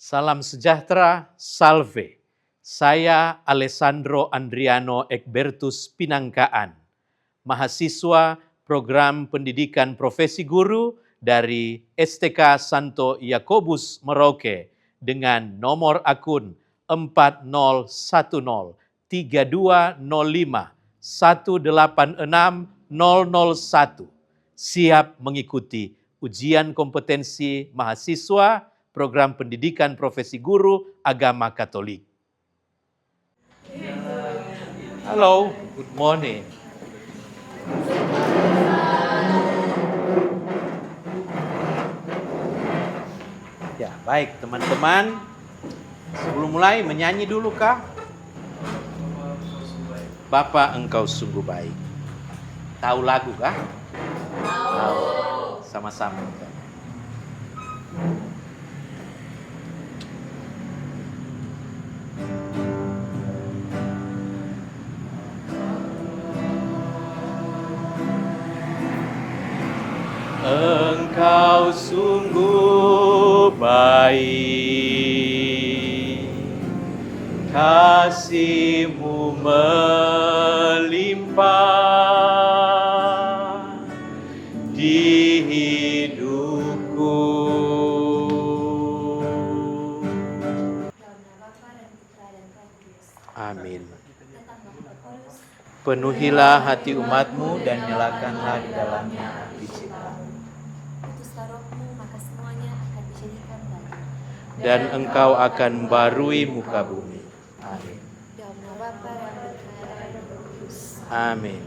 Salam sejahtera, salve. Saya Alessandro Andriano Egbertus Pinangkaan, mahasiswa program pendidikan profesi guru dari STK Santo Yakobus Merauke dengan nomor akun 40103205186001 siap mengikuti ujian kompetensi mahasiswa program pendidikan profesi guru agama Katolik. Halo, good morning. Ya, baik teman-teman. Sebelum mulai menyanyi dulu kah? Bapa engkau sungguh baik. Tahu lagu kah? Tahu. Sama-sama. Engkau sungguh baik, kasih-Mu melimpah di hidupku. Amin. Penuhilah hati umat-Mu dan nyalakanlah di dalamnya api cinta. Dan Engkau akan membarui muka bumi. Amin. Amin.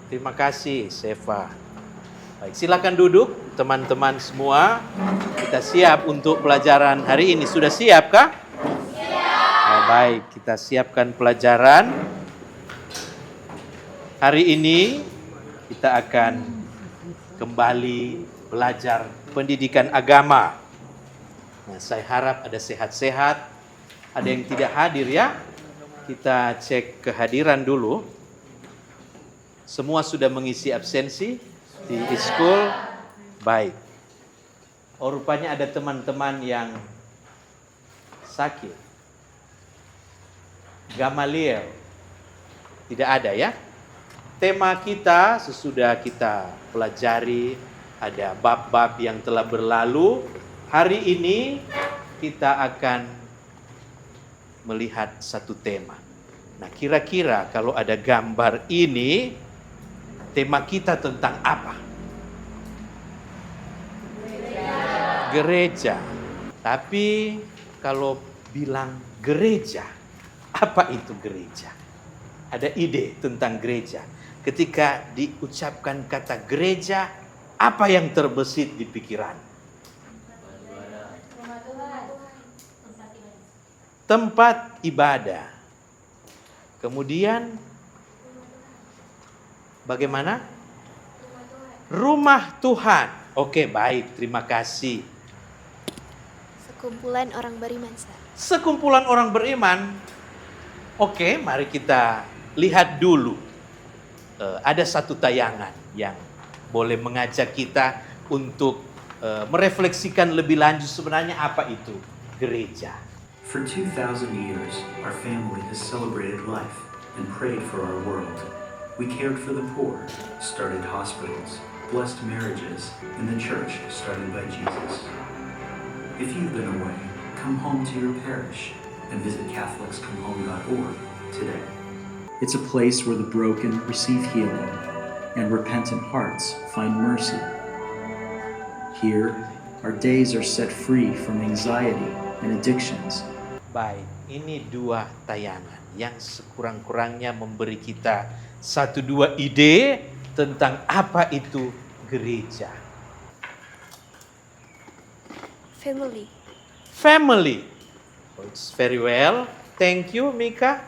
Terima kasih, Seva. Baik, silakan duduk, teman-teman semua. Kita siap untuk pelajaran hari ini. Sudah siap kah? Siap. Nah, baik, kita siapkan pelajaran. Hari ini kita akan kembali belajar pendidikan agama. Nah, saya harap ada sehat-sehat, ada yang tidak hadir ya. Kita cek kehadiran dulu. Semua sudah mengisi absensi di e-school. Baik. Oh, rupanya ada teman-teman yang sakit. Gamaliel. Tidak ada ya. Tema kita sesudah kita pelajari, ada bab-bab yang telah berlalu. Hari ini kita akan melihat satu tema. Nah, kira-kira kalau ada gambar ini, tema kita tentang apa? Gereja. Tapi kalau bilang gereja, apa itu gereja? Ada ide tentang gereja. Ketika diucapkan kata gereja, apa yang terbesit di pikiran? Tempat ibadah. Kemudian bagaimana? Rumah Tuhan. Oke, baik, terima kasih. Sekumpulan orang beriman, Sir. Sekumpulan orang beriman. Oke, mari kita lihat dulu. Ada satu tayangan yang boleh mengajak kita untuk merefleksikan lebih lanjut sebenarnya apa itu gereja. For 2,000 years, our family has celebrated life and prayed for our world. We cared for the poor, started hospitals, blessed marriages, and the church started by Jesus. If you've been away, come home to your parish and visit catholicscomehome.org today. It's a place where the broken receive healing and repentant hearts find mercy. Here, our days are set free from anxiety and addictions. Baik, ini dua tayangan yang sekurang-kurangnya memberi kita 1-2 ide tentang apa itu gereja. Family. Family. Oh, it's very well. Thank you, Mika.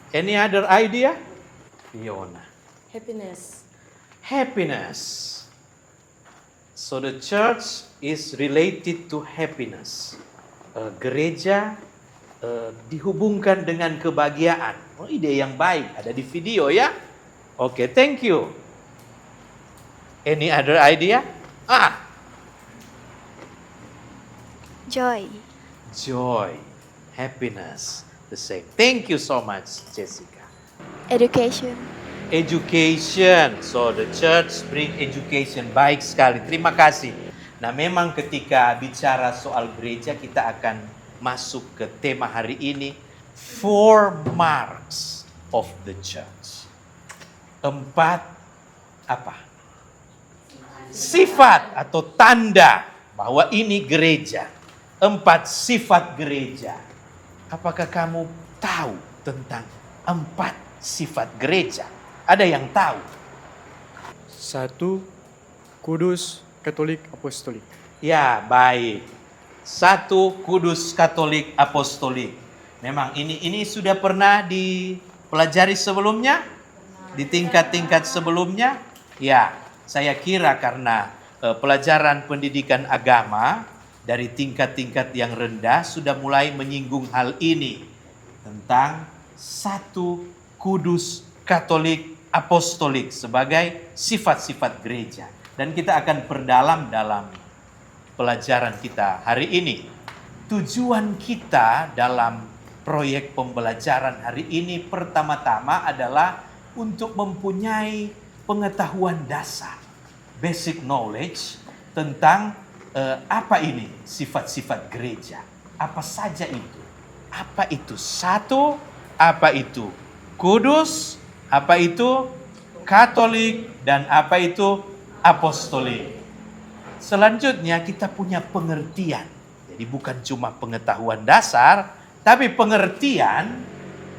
Any other idea? Fiona. Happiness. Happiness. So the church is related to happiness. Gereja dihubungkan dengan kebahagiaan. Oh, ide yang baik, ada di video ya. Oke, thank you. Any other idea? Joy. joy, happiness, the same. Thank you so much, Jessica. Education. Education. So the church bring education. Baik sekali. Terima kasih. Nah, memang ketika bicara soal gereja, kita akan masuk ke tema hari ini, 4 marks of the church. 4 apa? Sifat atau tanda bahwa ini gereja. 4 sifat gereja. Apakah kamu tahu tentang 4 sifat gereja? Ada yang tahu? 1. Kudus, Katolik, Apostolik. Ya, baik. 1 Kudus, Katolik, Apostolik. Memang ini sudah pernah dipelajari sebelumnya? Di tingkat-tingkat sebelumnya? Ya, saya kira karena pelajaran pendidikan agama dari tingkat-tingkat yang rendah sudah mulai menyinggung hal ini. Tentang 1 Kudus, Katolik, Apostolik sebagai sifat-sifat gereja. Dan kita akan perdalam dalam pelajaran kita hari ini. Tujuan kita dalam proyek pembelajaran hari ini pertama-tama adalah untuk mempunyai pengetahuan dasar, basic knowledge tentang apa ini sifat-sifat gereja. Apa saja itu? Apa itu 1? Apa itu kudus? Apa itu Katolik? Dan apa itu apostolik? Selanjutnya kita punya pengertian. Jadi bukan cuma pengetahuan dasar, tapi pengertian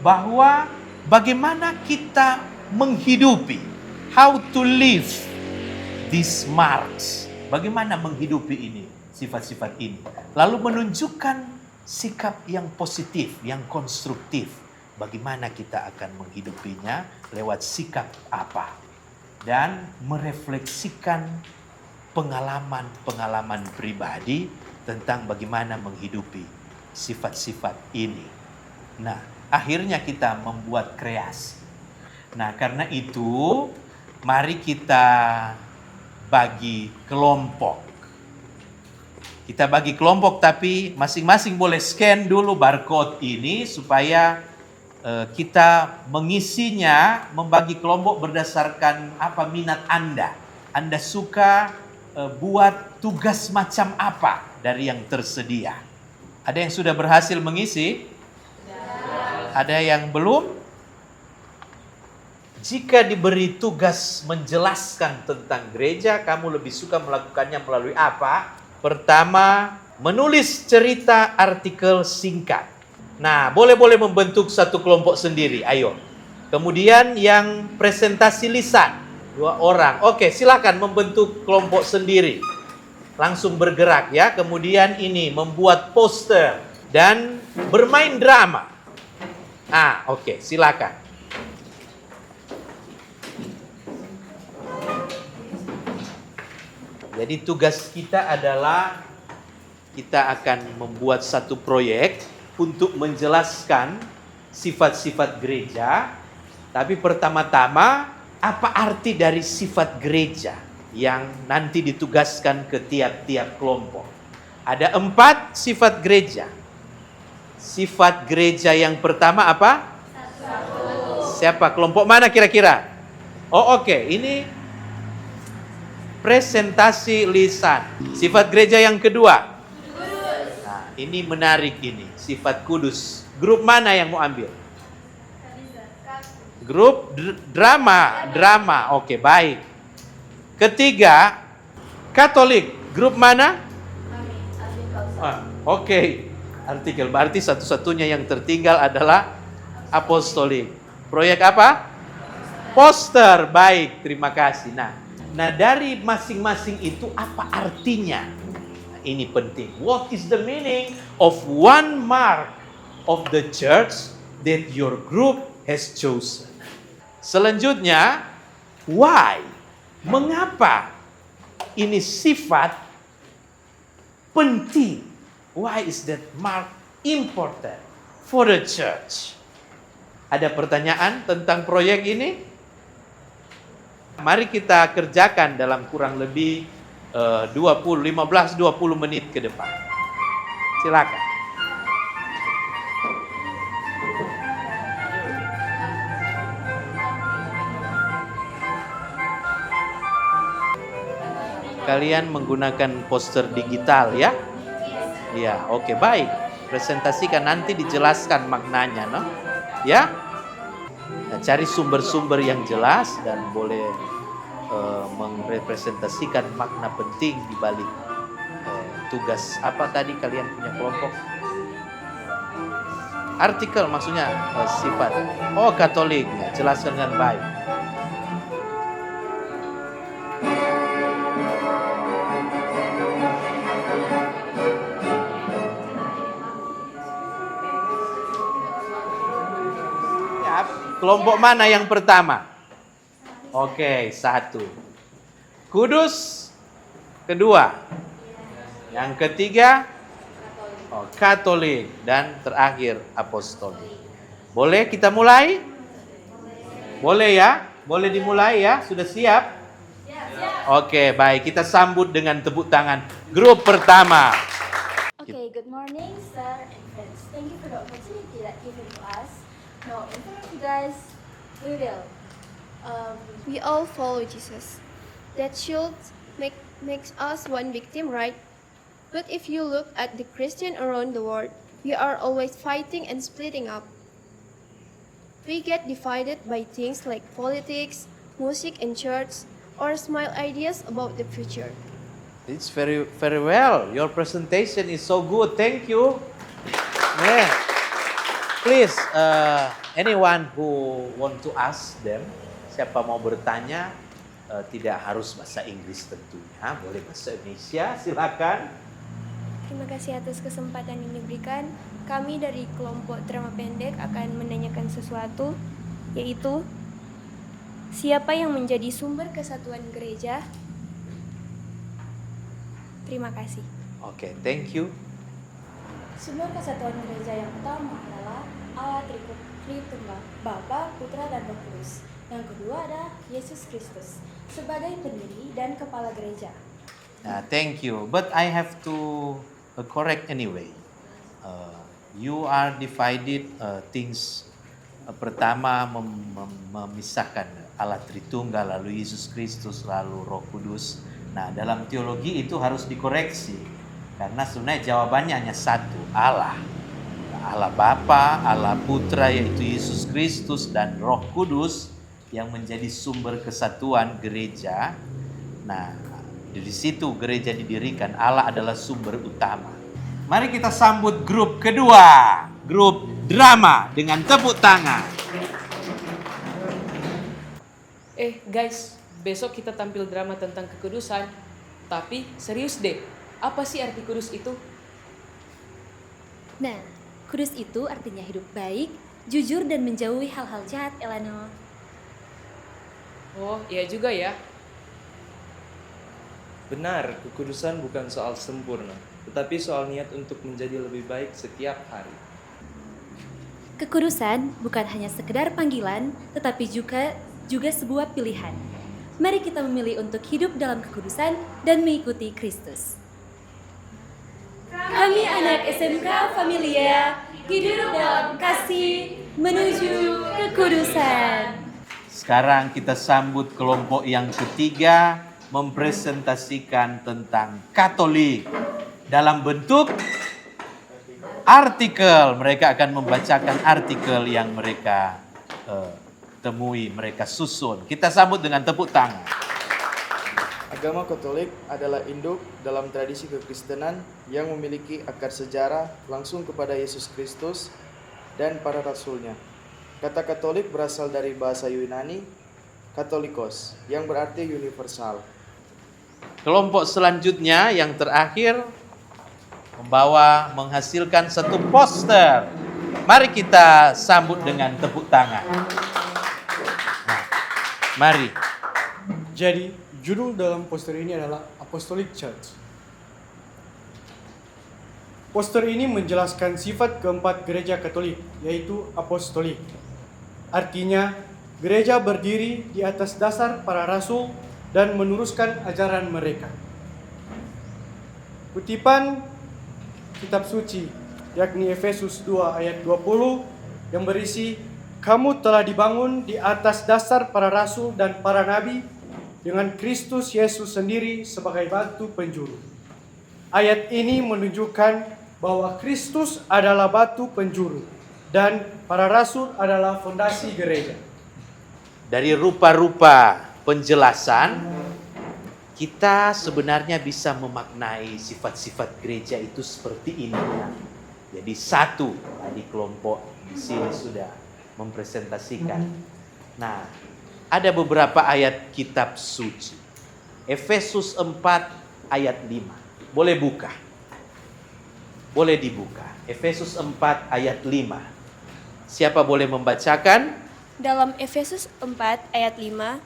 bahwa bagaimana kita menghidupi, how to live these marks. Bagaimana menghidupi ini, sifat-sifat ini. Lalu menunjukkan sikap yang positif, yang konstruktif. Bagaimana kita akan menghidupinya, lewat sikap apa. Dan merefleksikan pengalaman-pengalaman pribadi tentang bagaimana menghidupi sifat-sifat ini. Nah, akhirnya kita membuat kreasi. Nah, karena itu mari kita bagi kelompok. Kita bagi kelompok, tapi masing-masing boleh scan dulu barcode ini supaya kita mengisinya, membagi kelompok berdasarkan apa minat Anda. Anda suka buat tugas macam apa dari yang tersedia. Ada yang sudah berhasil mengisi? Ada yang belum? Jika diberi tugas menjelaskan tentang gereja, kamu lebih suka melakukannya melalui apa? Pertama, menulis cerita artikel singkat. Nah, boleh membentuk satu kelompok sendiri, ayo. Kemudian yang presentasi lisan, 2 orang. Oke, silakan membentuk kelompok sendiri. Langsung bergerak ya. Kemudian ini membuat poster dan bermain drama. Ah, oke, silakan. Jadi tugas kita adalah kita akan membuat satu proyek untuk menjelaskan sifat-sifat gereja. Tapi pertama-tama, apa arti dari sifat gereja yang nanti ditugaskan ke tiap-tiap kelompok? Ada 4 sifat gereja. Sifat gereja yang pertama apa? Siapa? Kelompok mana kira-kira? Oh, oke. Ini presentasi lisan. Sifat gereja yang kedua. Nah, ini menarik ini. Sifat kudus. Grup mana yang mau ambil? Grup drama. Oke, baik. Ketiga, Katolik. Grup mana? Oke. Artikel. Berarti satu-satunya yang tertinggal adalah apostolik. Proyek apa? Poster. Baik, terima kasih. Nah, dari masing-masing itu apa artinya? Nah, ini penting. What is the meaning of 1 mark of the church that your group has chosen? Selanjutnya, why? Mengapa ini sifat penting? Why is that mark important for the church? Ada pertanyaan tentang proyek ini? Mari kita kerjakan dalam kurang lebih 15-20 menit ke depan. Silakan. Kalian menggunakan poster digital ya? Ya, oke, baik. Presentasikan nanti dijelaskan maknanya, no? Ya? Nah, cari sumber-sumber yang jelas dan boleh merepresentasikan makna penting di balik tugas apa tadi kalian punya kelompok? Artikel maksudnya sifat. Oh, Katolik. Ya, jelaskan dengan baik. Kelompok mana yang pertama? Oke, 1. Kudus. Kedua. Yang ketiga, Katolik. Dan terakhir, Apostolik. Boleh kita mulai? Boleh ya? Boleh dimulai ya? Sudah siap? Oke, baik. Kita sambut dengan tepuk tangan grup pertama. Okay, good morning, sir and friends. Thank you for the opportunity that given to us. Now, in front of you guys, we all follow Jesus. That should makes us one big team, right? But if you look at the Christian around the world, we are always fighting and splitting up. We get divided by things like politics, music and church, or small ideas about the future. It's very, very well. Your presentation is so good. Thank you. Yeah. Please, anyone who want to ask them, siapa mau bertanya, tidak harus bahasa Inggris tentunya, boleh bahasa Indonesia, silakan. Terima kasih atas kesempatan yang diberikan. Kami dari kelompok drama pendek akan menanyakan sesuatu, yaitu siapa yang menjadi sumber kesatuan gereja? Terima kasih. Oke, thank you. Sumber kesatuan gereja yang utama adalah Allah Tritunggal, Bapa, Putra, dan Roh Kudus. Yang kedua ada Yesus Kristus sebagai pendiri dan kepala gereja. Thank you. But I have to correct anyway. You are divided things. Pertama memisahkan Allah Tritunggal, lalu Yesus Kristus, lalu Roh Kudus. Nah, dalam teologi itu harus dikoreksi. Karena sebenarnya jawabannya hanya satu, Allah. Allah Bapa, Allah Putra yaitu Yesus Kristus dan Roh Kudus yang menjadi sumber kesatuan gereja. Nah, dari situ gereja didirikan, Allah adalah sumber utama. Mari kita sambut grup kedua, grup drama dengan tepuk tangan. Guys, besok kita tampil drama tentang kekudusan. Tapi serius deh, apa sih arti kudus itu? Nah, kudus itu artinya hidup baik, jujur, dan menjauhi hal-hal jahat, Elano. Oh, iya juga ya. Benar, kekudusan bukan soal sempurna, tetapi soal niat untuk menjadi lebih baik setiap hari. Kekudusan bukan hanya sekedar panggilan, tetapi juga sebuah pilihan. Mari kita memilih untuk hidup dalam kekudusan dan mengikuti Kristus. Kami anak SMK Familia, hidup dalam kasih menuju kekudusan. Sekarang kita sambut kelompok yang ketiga, mempresentasikan tentang Katolik dalam bentuk artikel. Mereka akan membacakan artikel yang mereka temui, mereka susun. Kita sambut dengan tepuk tangan. Agama Katolik adalah induk dalam tradisi kekristenan yang memiliki akar sejarah langsung kepada Yesus Kristus dan para rasulnya. Kata Katolik berasal dari bahasa Yunani, Katolikos, yang berarti universal. Kelompok selanjutnya yang terakhir menghasilkan satu poster. Mari kita sambut dengan tepuk tangan. Nah, mari. Jadi, judul dalam poster ini adalah Apostolic Church. Poster ini menjelaskan sifat keempat gereja Katolik, yaitu apostolik. Artinya, gereja berdiri di atas dasar para rasul dan meneruskan ajaran mereka. Kutipan kitab suci, yakni Efesus 2 ayat 20, yang berisi, "Kamu telah dibangun di atas dasar para rasul dan para nabi, dengan Kristus Yesus sendiri sebagai batu penjuru. Ayat ini menunjukkan bahwa Kristus adalah batu penjuru dan para rasul adalah fondasi gereja. Dari rupa-rupa penjelasan, kita sebenarnya bisa memaknai sifat-sifat gereja itu seperti ini. Jadi satu, tadi kelompok di sini sudah mempresentasikan. Nah, ada beberapa ayat kitab suci. Efesus 4 ayat 5. Boleh buka. Boleh dibuka. Efesus 4 ayat 5. Siapa boleh membacakan? Dalam Efesus 4 ayat 5,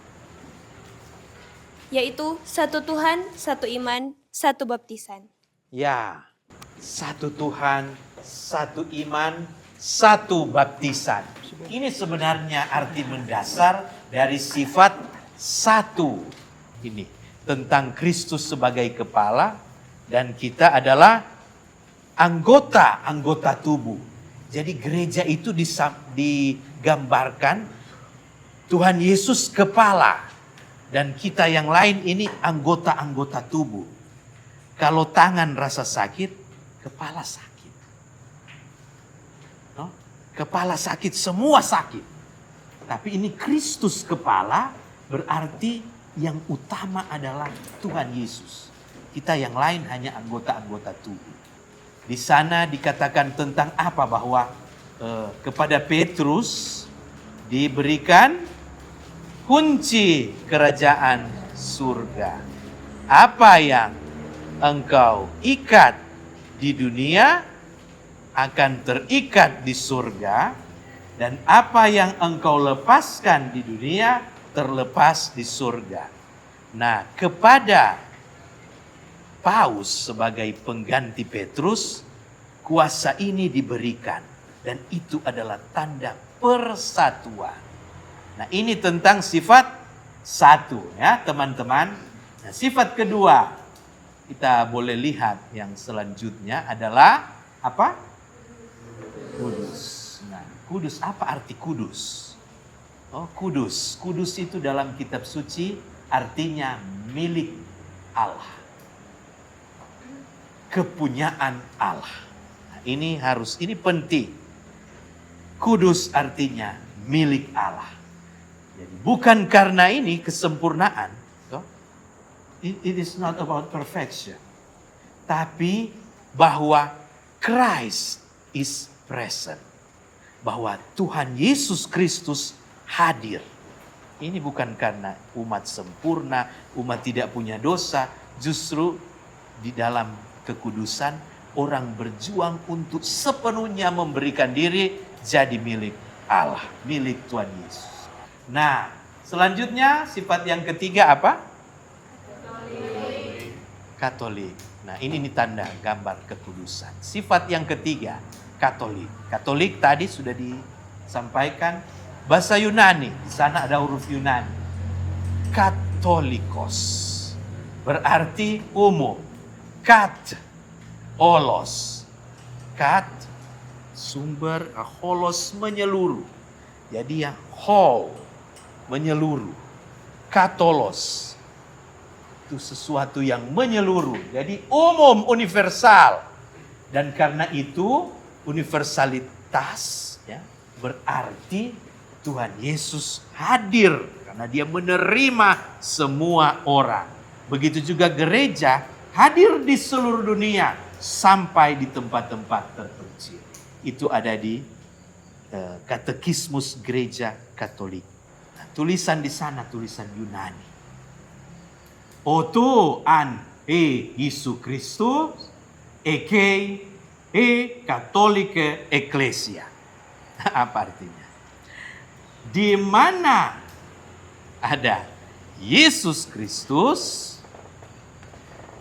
yaitu satu Tuhan, satu iman, satu baptisan. Ya, satu Tuhan, satu iman, satu baptisan. Ini sebenarnya arti mendasar dari sifat satu ini. Tentang Kristus sebagai kepala dan kita adalah anggota tubuh. Jadi gereja itu digambarkan Tuhan Yesus kepala dan kita yang lain ini anggota-anggota tubuh. Kalau tangan rasa sakit, kepala sakit. No? Kepala sakit, semua sakit. Tapi ini Kristus kepala berarti yang utama adalah Tuhan Yesus. Kita yang lain hanya anggota-anggota tubuh. Di sana dikatakan tentang apa? Bahwa kepada Petrus diberikan kunci kerajaan surga. Apa yang engkau ikat di dunia akan terikat di surga, dan apa yang engkau lepaskan di dunia terlepas di surga. Nah, kepada Paus sebagai pengganti Petrus, kuasa ini diberikan. Dan itu adalah tanda persatuan. Nah, ini tentang sifat satu ya teman-teman. Nah, sifat kedua, kita boleh lihat yang selanjutnya adalah apa? Kudus. Nah, kudus, apa arti kudus? Oh, kudus. Kudus itu dalam kitab suci artinya milik Allah. Kepunyaan Allah. Nah, ini penting. Kudus artinya milik Allah. Jadi bukan karena ini kesempurnaan. It is not about perfection. Tapi bahwa Christ is present. Bahwa Tuhan Yesus Kristus hadir. Ini bukan karena umat sempurna, umat tidak punya dosa. Justru di dalam kekudusan, orang berjuang untuk sepenuhnya memberikan diri jadi milik Allah, milik Tuhan Yesus. Nah, selanjutnya sifat yang ketiga apa? Katolik. Nah, ini tanda gambar kekudusan. Sifat yang ketiga, Katolik. Katolik tadi sudah disampaikan bahasa Yunani. Di sana ada huruf Yunani. Katolikos berarti umum. Kat, olos. Kat, sumber, holos menyeluruh. Jadi yang whole, menyeluruh. Katolos, itu sesuatu yang menyeluruh. Jadi umum, universal. Dan karena itu, universalitas ya, berarti Tuhan Yesus hadir. Karena dia menerima semua orang. Begitu juga gereja, hadir di seluruh dunia sampai di tempat-tempat terpencil. Itu ada di Katekismus Gereja Katolik. Nah, tulisan di sana tulisan Yunani. Oto an Yesus Kristus eke Katolike Ecclesia. Apa artinya? Di mana ada Yesus Kristus,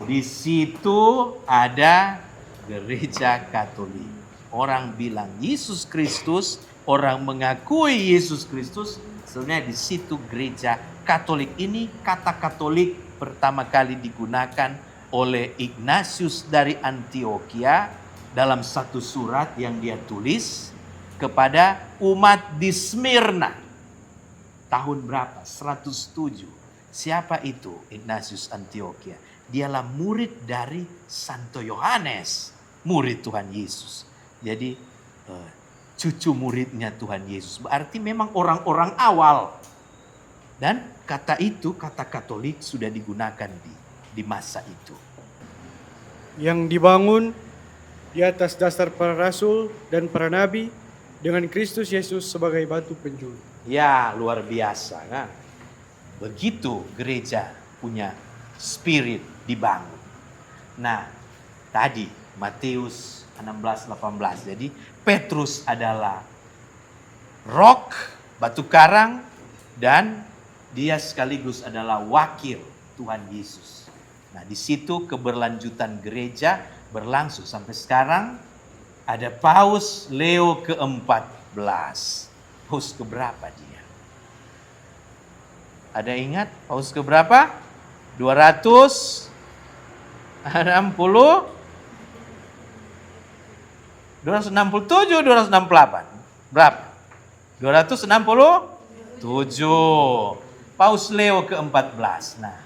di situ ada gereja Katolik. Orang bilang Yesus Kristus, orang mengakui Yesus Kristus, sebenarnya di situ gereja Katolik. Ini kata Katolik pertama kali digunakan oleh Ignatius dari Antioquia dalam satu surat yang dia tulis kepada umat di Smyrna. Tahun berapa? 107. Siapa itu Ignatius Antioquia? Dialah murid dari Santo Yohanes, murid Tuhan Yesus. Jadi cucu muridnya Tuhan Yesus. Berarti memang orang-orang awal. Dan kata itu, kata Katolik sudah digunakan di masa itu. Yang dibangun di atas dasar para rasul dan para nabi dengan Kristus Yesus sebagai batu penjuru. Ya, luar biasa kan. Begitu gereja punya spirit dibangun. Nah, tadi Matius 16:18. Jadi Petrus adalah rock, batu karang, dan dia sekaligus adalah wakil Tuhan Yesus. Nah, di situ keberlanjutan gereja berlangsung sampai sekarang. Ada Paus Leo ke-14. Paus keberapa dia? Ada ingat Paus keberapa? 260 267, 268. Berapa? 267. Paus Leo ke-14. Nah,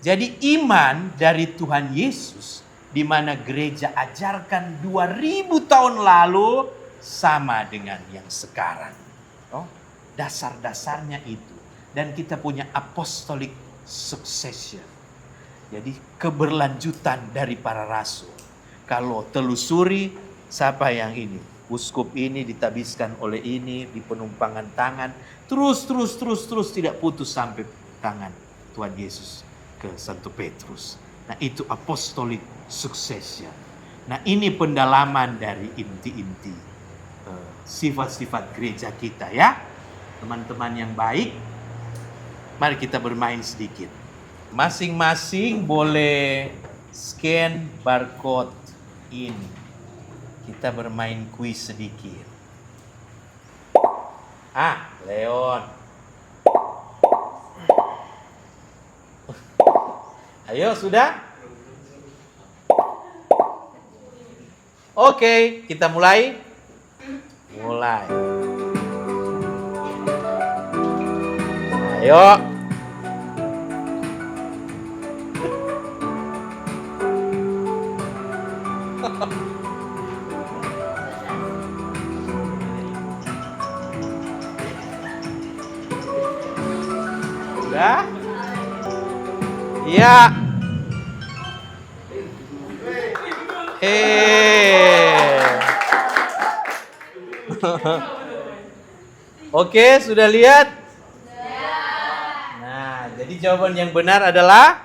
jadi iman dari Tuhan Yesus di mana gereja ajarkan 2000 tahun lalu sama dengan yang sekarang. Oh, dasar-dasarnya itu. Dan kita punya apostolic succession. Jadi keberlanjutan dari para rasul. Kalau telusuri siapa yang ini, uskup ini ditabiskan oleh ini di penumpangan tangan, terus tidak putus sampai tangan Tuhan Yesus ke Santo Petrus. Nah, itu apostolic succession. Nah, ini pendalaman dari inti-inti sifat-sifat gereja kita ya. Teman-teman yang baik, mari kita bermain sedikit. Masing-masing boleh scan barcode ini. Kita bermain kuis sedikit. Leon. Ayo, sudah? Oke, kita mulai. Ayo. Sudah? Ya. Oke, sudah lihat? Nah, jadi jawaban yang benar adalah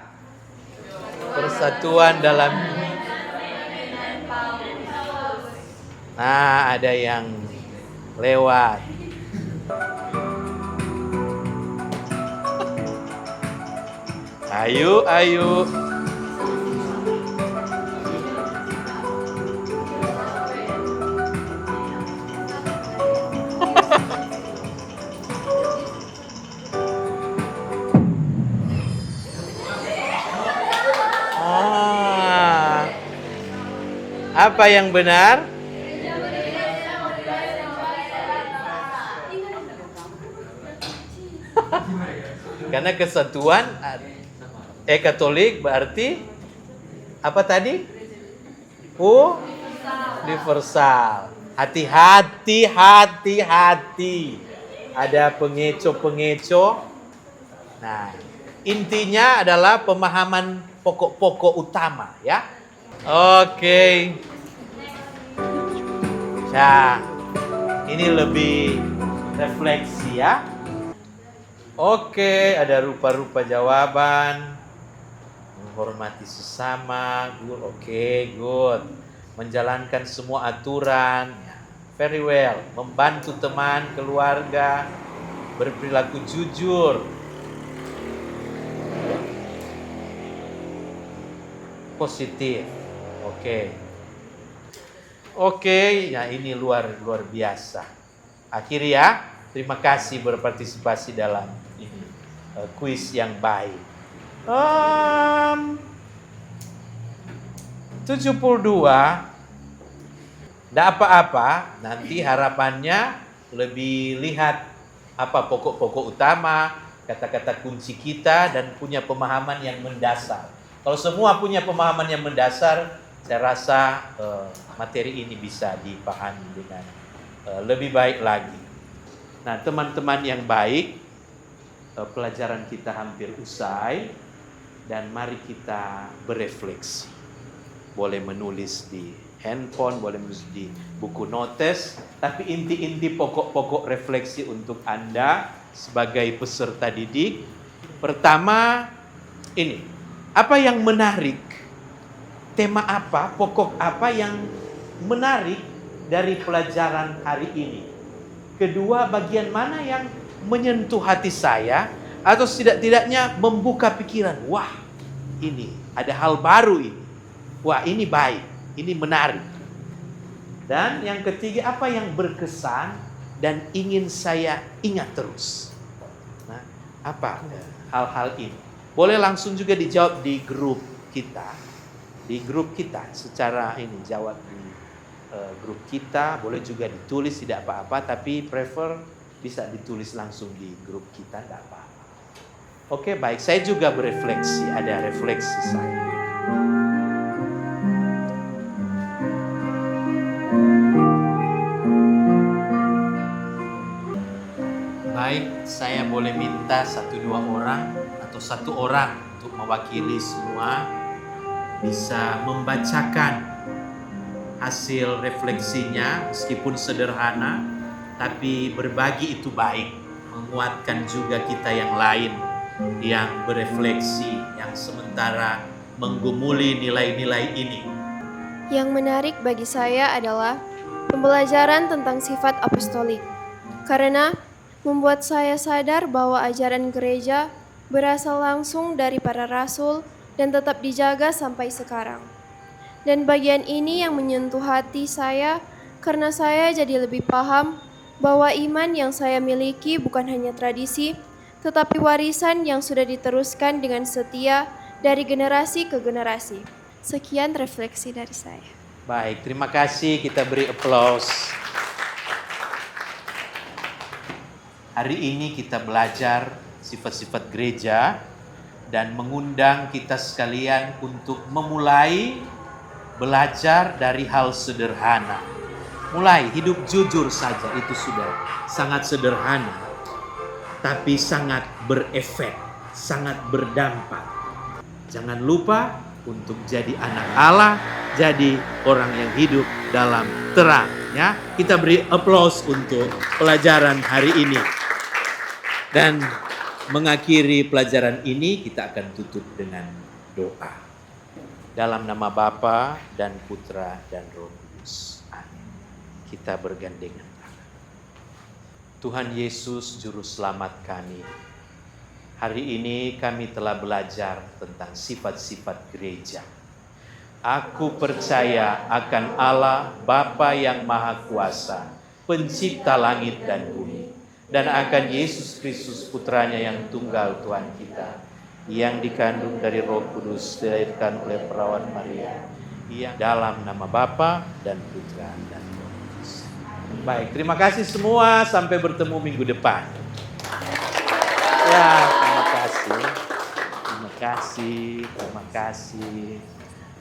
persatuan dalam. Nah, ada yang lewat. Ayo. Apa yang benar? Karena kesatuan Katolik berarti apa tadi? Universal. Hati-hati. Ada pengeco. Nah, intinya adalah pemahaman pokok-pokok utama ya. Oke. Nah, ini lebih refleksi ya. Oke, ada rupa-rupa jawaban. Menghormati sesama, good. Oke, good. Menjalankan semua aturan, very well. Membantu teman, keluarga, berperilaku jujur. Positif. Oke, ya ini luar biasa. Akhir ya, terima kasih berpartisipasi dalam ini kuis yang baik. 72 tidak apa-apa, nanti harapannya lebih lihat apa pokok-pokok utama, kata-kata kunci kita dan punya pemahaman yang mendasar. Kalau semua punya pemahaman yang mendasar, saya rasa materi ini bisa dipahami dengan lebih baik lagi. Nah, teman-teman yang baik, pelajaran kita hampir usai dan mari kita berefleksi. Boleh menulis di handphone, boleh menulis di buku notes, tapi inti-inti pokok-pokok refleksi untuk Anda sebagai peserta didik. Pertama, ini, apa yang menarik? Tema apa, pokok apa yang menarik dari pelajaran hari ini? Kedua, bagian mana yang menyentuh hati saya atau setidak-tidaknya membuka pikiran, wah, ini ada hal baru ini. Wah, ini baik, ini menarik. Dan yang ketiga, apa yang berkesan dan ingin saya ingat terus. Nah, apa hal-hal ini? Boleh langsung juga dijawab di grup kita. Di grup kita secara ini jawab di grup kita, boleh juga ditulis tidak apa-apa, tapi prefer bisa ditulis langsung di grup kita, tidak apa-apa. Oke, baik. Saya juga berefleksi, ada refleksi saya. Baik, saya boleh minta 1-2 orang atau 1 orang untuk mewakili semua bisa membacakan hasil refleksinya meskipun sederhana, tapi berbagi itu baik, menguatkan juga kita yang lain yang berefleksi, yang sementara menggumuli nilai-nilai ini. Yang menarik bagi saya adalah pembelajaran tentang sifat apostolik, karena membuat saya sadar bahwa ajaran gereja berasal langsung dari para rasul dan tetap dijaga sampai sekarang. Dan bagian ini yang menyentuh hati saya karena saya jadi lebih paham bahwa iman yang saya miliki bukan hanya tradisi, tetapi warisan yang sudah diteruskan dengan setia dari generasi ke generasi. Sekian refleksi dari saya. Baik, terima kasih, kita beri aplaus. Hari ini kita belajar sifat-sifat gereja dan mengundang kita sekalian untuk memulai belajar dari hal sederhana. Mulai hidup jujur saja, itu sudah sangat sederhana, tapi sangat berefek, sangat berdampak. Jangan lupa untuk jadi anak Allah, jadi orang yang hidup dalam terang. Ya, kita beri aplaus untuk pelajaran hari ini. Dan mengakhiri pelajaran ini kita akan tutup dengan doa. Dalam nama Bapa dan Putra dan Roh Kudus. Amin. Kita bergandengan tangan. Tuhan Yesus Juru Selamat kami. Hari ini kami telah belajar tentang sifat-sifat gereja. Aku percaya akan Allah Bapa yang Maha Kuasa, Pencipta langit dan bumi, dan akan Yesus Kristus Putranya yang tunggal Tuhan kita, yang dikandung dari Roh Kudus, dilahirkan oleh perawan Maria, yang dalam nama Bapa dan Putra dan Roh Kudus. Baik, terima kasih semua, sampai bertemu minggu depan. Ya, terima kasih. Terima kasih, terima kasih.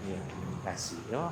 Ya, terima kasih. Yo.